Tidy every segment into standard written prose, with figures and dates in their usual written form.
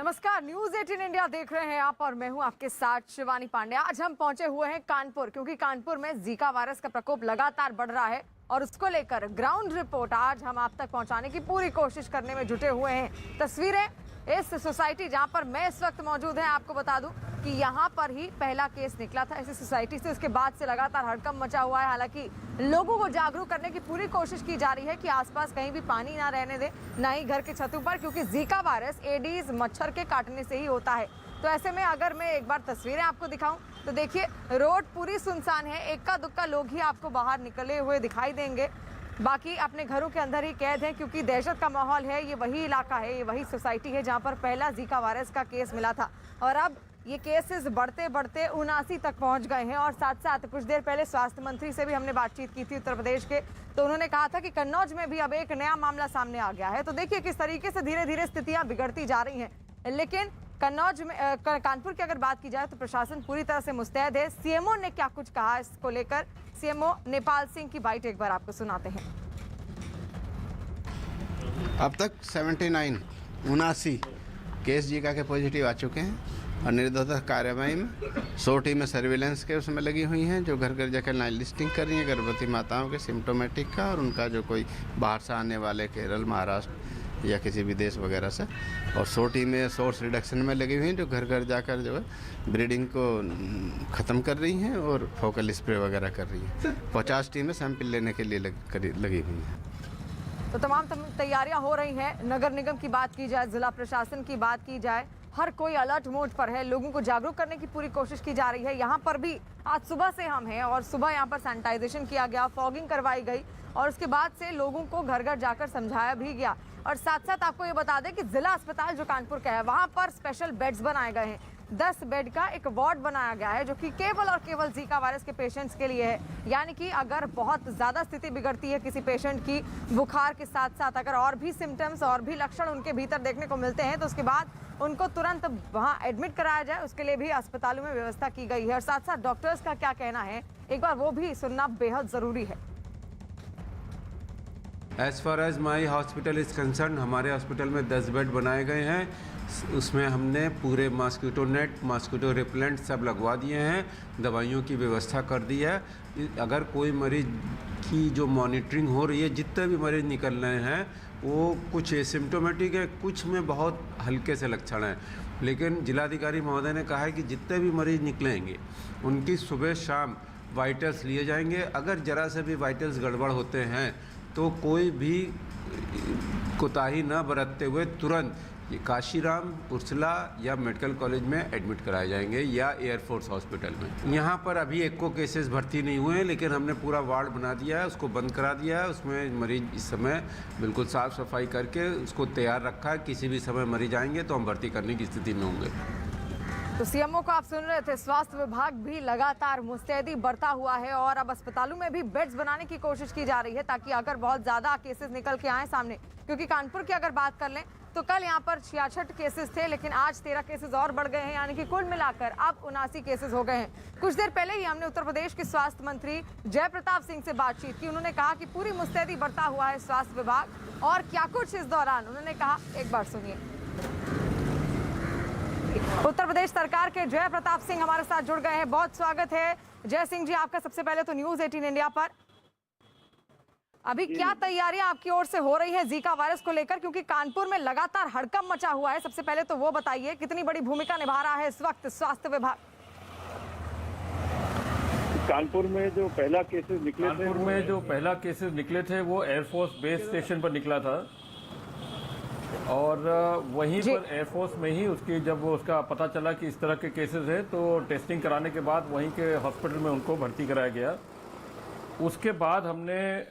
नमस्कार, news 18 India देख रहे हैं आप और मैं हूं आपके साथ शिवानी पांडे। आज हम पहुंचे हुए हैं कानपुर, क्योंकि कानपुर में जीका वायरस का प्रकोप लगातार बढ़ रहा है और उसको लेकर ग्राउंड रिपोर्ट आज हम आप तक पहुंचाने की पूरी कोशिश करने में जुटे हुए हैं। तस्वीरें इस सोसाइटी जहां पर मैं इस वक्त मौजूद है, आपको बता दूं कि यहां पर ही पहला केस निकला था इसी सोसाइटी से। उसके बाद से लगातार हड़कंप मचा हुआ है। हालांकि लोगों को जागरूक करने की पूरी कोशिश की जा रही है कि आसपास कहीं भी पानी ना रहने दे, ना ही घर के छतों पर, क्योंकि जीका वायरस एडीज मच्छर के काटने से ही होता है। तो ऐसे में अगर मैं एक बार तस्वीरें आपको दिखाऊं तो देखिए, रोड पूरी सुनसान है। इक्का दुक्का लोग ही आपको बाहर निकले हुए दिखाई देंगे, बाकी अपने घरों के अंदर ही कैद हैं, क्योंकि दहशत का माहौल है। ये वही इलाका है, ये वही सोसाइटी है जहां पर पहला जीका वायरस का केस मिला था और अब ये केसेस बढ़ते बढ़ते 79 तक पहुंच गए हैं। और साथ साथ कुछ देर पहले स्वास्थ्य मंत्री से भी हमने बातचीत की थी उत्तर प्रदेश के, तो उन्होंने कहा था कि कन्नौज में भी अब एक नया मामला सामने आ गया है। तो देखिए किस तरीके से धीरे धीरे स्थितियां बिगड़ती जा रही हैं। लेकिन कन्नौज में कानपुर की अगर बात की जाए तो प्रशासन पूरी तरह से मुस्तैद है। सीएमओ ने क्या कुछ कहा इसको लेकर, सीएमओ नेपाल सिंह की बाइट एक बार आपको सुनाते हैं। अब तक 79 केस जीका के पॉजिटिव आ चुके हैं और निर्धारित कार्रवाई में 100 टीमें सर्विलेंस के उसमें लगी हुई हैं, जो घर घर जाकर लाइन लिस्टिंग कर रही हैं गर्भवती माताओं के सिम्टोमेटिक का और उनका जो कोई बाहर से आने वाले केरल, महाराष्ट्र या किसी विदेश वगैरह से। और 100 टीमें सोर्स रिडक्शन में लगी हुई हैं, जो घर घर जाकर जो है ब्रीडिंग को ख़त्म कर रही हैं और फोकल स्प्रे वगैरह कर रही हैं। 50 टीमें सैंपल लेने के लिए लगी हुई हैं। तो तमाम तैयारियां हो रही हैं। नगर निगम की बात की जाए, जिला प्रशासन की बात की जाए, हर कोई अलर्ट मोड पर है। लोगों को जागरूक करने की पूरी कोशिश की जा रही है। यहाँ पर भी आज सुबह से हम हैं और सुबह यहाँ पर सैनिटाइजेशन किया गया, फॉगिंग करवाई गई और उसके बाद से लोगों को घर घर जाकर समझाया भी गया। और साथ साथ आपको ये बता दें कि जिला अस्पताल जो कानपुर का है, वहाँ पर स्पेशल बेड्स बनाए गए हैं। 10 बेड का एक वार्ड बनाया गया है, जो कि केवल और केवल जीका वायरस के पेशेंट्स के लिए है। यानी कि अगर बहुत ज़्यादा स्थिति बिगड़ती है किसी पेशेंट की, बुखार के साथ साथ अगर और भी सिम्टम्स और भी लक्षण उनके भीतर देखने को मिलते हैं, तो उसके बाद उनको तुरंत वहाँ एडमिट कराया जाए, उसके लिए भी अस्पतालों में व्यवस्था की गई है। और साथ साथ डॉक्टर्स का क्या कहना है, एक बार वो भी सुनना बेहद ज़रूरी है। As far as my hospital is concern, हमारे हॉस्पिटल में 10 बेड बनाए गए हैं। उसमें हमने पूरे मॉस्किटो नेट, मॉस्किटो रिपेलेंट सब लगवा दिए हैं, दवाइयों की व्यवस्था कर दी है। अगर कोई मरीज की जो मॉनिटरिंग हो रही है, जितने भी मरीज निकल रहे हैं वो कुछ एसिम्टोमेटिक है, कुछ में बहुत हल्के से लक्षण हैं। लेकिन जिलाधिकारी महोदय ने कहा है कि जितने भी मरीज निकलेंगे उनकी सुबह शाम वाइटल्स लिए जाएंगे। अगर ज़रा से भी वाइटल्स गड़बड़ होते हैं तो कोई भी कोताही न बरतते हुए तुरंत ये काशीराम, उर्सला या मेडिकल कॉलेज में एडमिट कराए जाएंगे या एयरफोर्स हॉस्पिटल में। यहाँ पर अभी एक को केसेस भर्ती नहीं हुए हैं, लेकिन हमने पूरा वार्ड बना दिया है, उसको बंद करा दिया है। उसमें मरीज इस समय बिल्कुल साफ़ सफाई करके उसको तैयार रखा है। किसी भी समय मरीज आएंगे तो हम भर्ती करने की स्थिति में होंगे। तो सीएमओ को आप सुन रहे थे। स्वास्थ्य विभाग भी लगातार मुस्तैदी बढ़ता हुआ है और अब अस्पतालों में भी बेड्स बनाने की कोशिश की जा रही है, ताकि अगर बहुत ज्यादा केसेस निकल के आए सामने, क्योंकि कानपुर की अगर बात कर लें तो कल यहाँ पर 66 केसेस थे, लेकिन आज 13 केसेस और बढ़ गए हैं, यानी कि कुल मिलाकर अब 79 केसेस हो गए हैं। कुछ देर पहले ही हमने उत्तर प्रदेश के स्वास्थ्य मंत्री जय प्रताप सिंह से बातचीत की। उन्होंने कहा कि पूरी मुस्तैदी बढ़ता हुआ है स्वास्थ्य विभाग, और क्या कुछ इस दौरान उन्होंने कहा, एक बार सुनिए। उत्तर प्रदेश सरकार के जय प्रताप सिंह हमारे साथ जुड़ गए हैं, बहुत स्वागत है जय सिंह जी आपका सबसे पहले तो न्यूज 18 इंडिया पर। अभी क्या तैयारियां आपकी ओर से हो रही है जीका वायरस को लेकर, क्योंकि कानपुर में लगातार हड़कंप मचा हुआ है। सबसे पहले तो वो बताइए, कितनी बड़ी भूमिका निभा रहा है इस वक्त स्वास्थ्य विभाग? कानपुर में जो पहला केसेस निकले थे वो एयरफोर्स बेस स्टेशन पर निकला था और वहीं पर एयरफोर्स में ही जब उसका पता चला कि इस तरह के केसेस हैं, तो टेस्टिंग कराने के बाद वहीं के हॉस्पिटल में उनको भर्ती कराया गया। उसके बाद हमने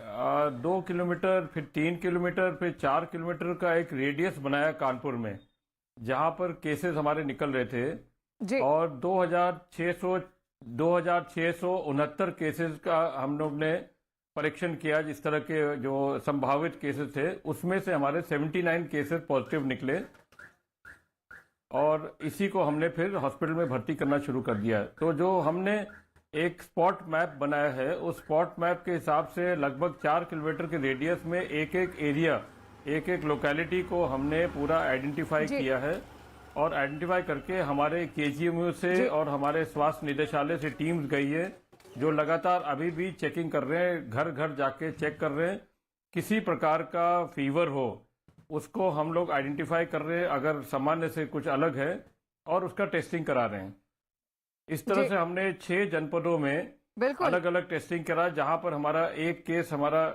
2 किलोमीटर, फिर 3 किलोमीटर, फिर 4 किलोमीटर का एक रेडियस बनाया कानपुर में, जहां पर केसेस हमारे निकल रहे थे। और 2669 केसेस का हम लोग ने परीक्षण किया। जिस तरह के जो संभावित केसेस थे उसमें से हमारे 79 केसेस पॉजिटिव निकले और इसी को हमने फिर हॉस्पिटल में भर्ती करना शुरू कर दिया। तो जो हमने एक स्पॉट मैप बनाया है, उस स्पॉट मैप के हिसाब से लगभग 4 किलोमीटर के रेडियस में एक एक एरिया, एक एक लोकेलिटी को हमने पूरा आइडेंटिफाई किया है और आइडेंटिफाई करके हमारे केजीएमयू से और हमारे स्वास्थ्य निदेशालय से टीम्स गई है जो लगातार अभी भी चेकिंग कर रहे हैं, घर घर जाके चेक कर रहे हैं। किसी प्रकार का फीवर हो उसको हम लोग आइडेंटिफाई कर रहे हैं, अगर सामान्य से कुछ अलग है, और उसका टेस्टिंग करा रहे हैं। इस तरह से हमने 6 जनपदों में अलग अलग टेस्टिंग करा, जहां पर हमारा एक केस हमारा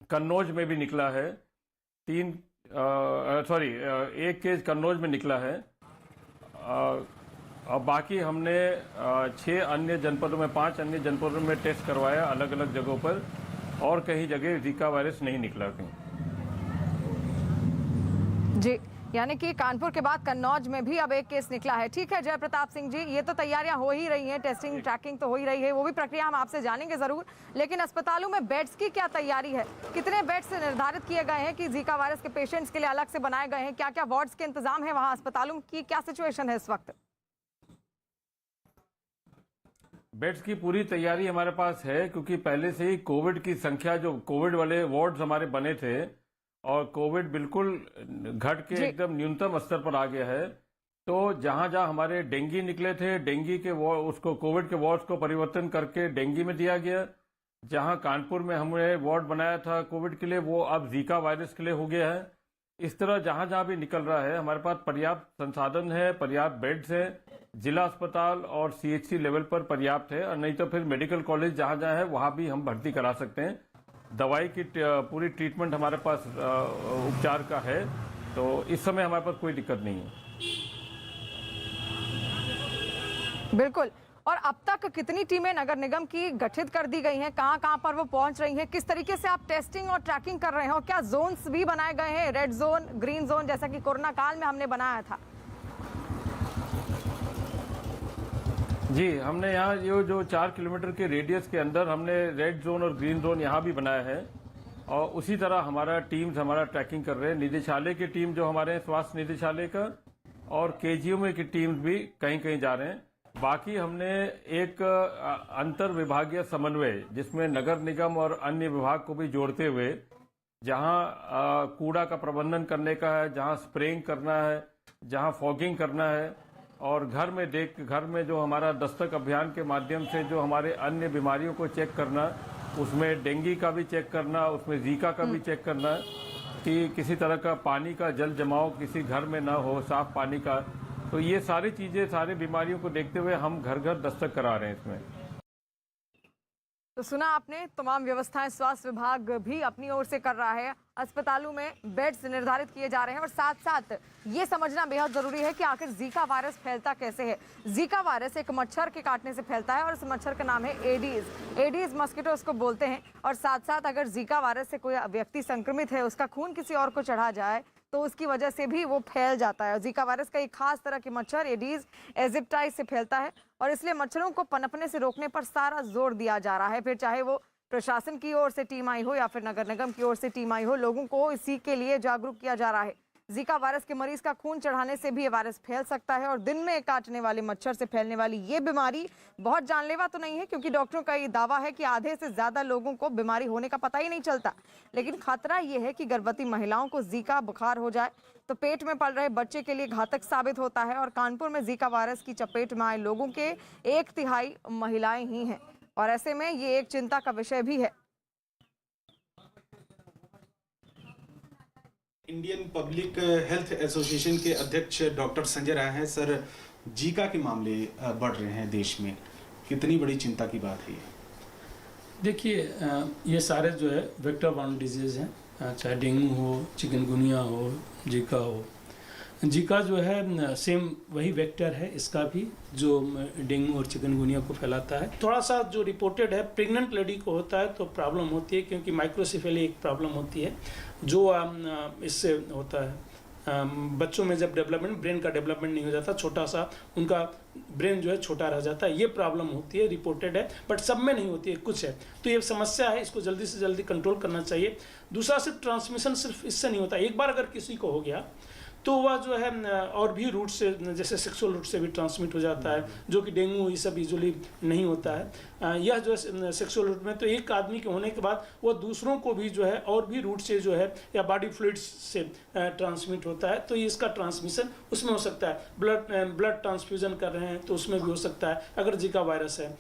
कन्नौज में भी निकला है, एक केस कन्नौज में निकला है, और बाकी हमने 6 अन्य जनपदों में 5 अन्य जनपदों में टेस्ट करवाया अलग अलग जगहों पर, और कहीं जगह जीका वायरस नहीं निकला कहीं। जी, यानी कि कानपुर के बाद कन्नौज में भी अब एक केस निकला है। ठीक है जय प्रताप सिंह जी, ये तो तैयारियां हो ही रही हैं, टेस्टिंग ट्रैकिंग तो हो ही रही है, वो भी प्रक्रिया हम आपसे जानेंगे जरूर। लेकिन अस्पतालों में बेड्स की क्या तैयारी है? कितने बेड्स निर्धारित किए गए हैं कि जीका वायरस के पेशेंट्स के लिए अलग से बनाए गए हैं? क्या क्या वार्ड्स के इंतजाम है वहाँ? अस्पतालों की क्या सिचुएशन है इस वक्त? बेड्स की पूरी तैयारी हमारे पास है, क्योंकि पहले से ही कोविड की संख्या, जो कोविड वाले वार्ड्स हमारे बने थे, और कोविड बिल्कुल घट के एकदम न्यूनतम स्तर पर आ गया है। तो जहां जहां हमारे डेंगू निकले थे, डेंगू के उसको कोविड के वार्ड्स को परिवर्तन करके डेंगू में दिया गया। जहां कानपुर में हमने वार्ड बनाया था कोविड के लिए, वो अब जीका वायरस के लिए हो गया है। इस तरह जहां जहां भी निकल रहा है, हमारे पास पर्याप्त संसाधन है, पर्याप्त बेड्स है, जिला अस्पताल और CHC लेवल पर पर्याप्त है, और नहीं तो फिर मेडिकल कॉलेज जहां जहां है वहां भी हम भर्ती करा सकते हैं। दवाई की पूरी ट्रीटमेंट हमारे पास उपचार का है, तो इस समय हमारे पास कोई दिक्कत नहीं है। बिल्कुल। और अब तक कितनी टीमें नगर निगम की गठित कर दी गई हैं? कहां कहां पर वो पहुंच रही हैं? किस तरीके से आप टेस्टिंग और ट्रैकिंग कर रहे हैं? और क्या जोन्स भी बनाए गए हैं, रेड जोन, ग्रीन जोन, जैसा कि कोरोना काल में हमने बनाया था? जी, हमने यहाँ जो 4 किलोमीटर के रेडियस के अंदर हमने रेड जोन और ग्रीन जोन यहाँ भी बनाया है, और उसी तरह हमारा टीम्स हमारा ट्रैकिंग कर रहे हैं। निदेशालय की टीम जो हमारे स्वास्थ्य निदेशालय का, और KGMU की टीम्स भी कहीं कहीं जा रहे हैं। बाकी हमने एक अंतर विभागीय समन्वय, जिसमें नगर निगम और अन्य विभाग को भी जोड़ते हुए, जहाँ कूड़ा का प्रबंधन करने का है, जहाँ स्प्रेइंग करना है, जहाँ फॉगिंग करना है, और घर में जो हमारा दस्तक अभियान के माध्यम से जो हमारे अन्य बीमारियों को चेक करना, उसमें डेंगू का भी चेक करना, उसमें जीका का भी चेक करना, कि किसी तरह का पानी का जल जमाव किसी घर में ना हो, साफ पानी का। तो ये सारी चीजें, सारी बीमारियों को देखते हुए हम घर घर दस्तक करा रहे हैं इसमें। तो सुना आपने, तमाम व्यवस्थाएं स्वास्थ्य विभाग भी अपनी ओर से कर रहा है। अस्पतालों में बेड्स निर्धारित किए जा रहे हैं, और साथ साथ ये समझना बेहद जरूरी है कि आखिर जीका वायरस फैलता कैसे है। जीका वायरस एक मच्छर के काटने से फैलता है, और इस मच्छर का नाम है एडीज मस्किटो इसको बोलते हैं। और साथ साथ अगर जीका वायरस से कोई व्यक्ति संक्रमित है, उसका खून किसी और को चढ़ा जाए, तो उसकी वजह से भी वो फैल जाता है। जीका वायरस का एक खास तरह के मच्छर एडीज एजिप्टाइस से फैलता है, और इसलिए मच्छरों को पनपने से रोकने पर सारा जोर दिया जा रहा है। फिर चाहे वो प्रशासन की ओर से टीम आई हो या फिर नगर निगम की ओर से टीम आई हो, लोगों को इसी के लिए जागरूक किया जा रहा है। जीका वायरस के मरीज का खून चढ़ाने से भी ये वायरस फैल सकता है, और दिन में काटने वाले मच्छर से फैलने वाली ये बीमारी बहुत जानलेवा तो नहीं है, क्योंकि डॉक्टरों का ये दावा है कि आधे से ज्यादा लोगों को बीमारी होने का पता ही नहीं चलता। लेकिन खतरा ये है कि गर्भवती महिलाओं को जीका बुखार हो जाए तो पेट में पल रहे बच्चे के लिए घातक साबित होता है। और कानपुर में जीका वायरस की चपेट में आए लोगों के 1/3 महिलाएं ही हैं, और ऐसे में ये एक चिंता का विषय भी है। इंडियन पब्लिक हेल्थ एसोसिएशन के अध्यक्ष डॉक्टर संजय राय हैं। सर, जीका के मामले बढ़ रहे हैं देश में, कितनी बड़ी चिंता की बात है? देखिए, ये सारे जो है वेक्टर बॉर्न डिजीज़ हैं, चाहे डेंगू हो, चिकनगुनिया हो, जीका हो। जीका जो है सेम वही वेक्टर है इसका भी, जो डेंगू और चिकनगुनिया को फैलाता है। थोड़ा सा जो रिपोर्टेड है, प्रेग्नेंट लेडी को होता है तो प्रॉब्लम होती है, क्योंकि माइक्रोसिफेली एक प्रॉब्लम होती है जो इससे होता है। बच्चों में जब डेवलपमेंट, ब्रेन का डेवलपमेंट नहीं हो जाता, छोटा सा उनका ब्रेन जो है छोटा रह जाता है, ये प्रॉब्लम होती है, रिपोर्टेड है, बट सब में नहीं होती है, कुछ है। तो ये समस्या है, इसको जल्दी से जल्दी कंट्रोल करना चाहिए। दूसरा, सिर्फ ट्रांसमिशन सिर्फ इससे नहीं होता। एक बार अगर किसी को हो गया तो वह जो है और भी रूट से, जैसे सेक्सुअल रूट से भी ट्रांसमिट हो जाता है, जो कि डेंगू ये सब यूजुअली नहीं होता है। यह जो है सेक्सुअल रूट में, तो एक आदमी के होने के बाद वह दूसरों को भी जो है और भी रूट से जो है या बॉडी फ्लूइड्स से ट्रांसमिट होता है, तो ये इसका ट्रांसमिशन उसमें हो सकता है। ब्लड ट्रांसफ्यूजन कर रहे हैं तो उसमें भी हो सकता है अगर जीका वायरस है।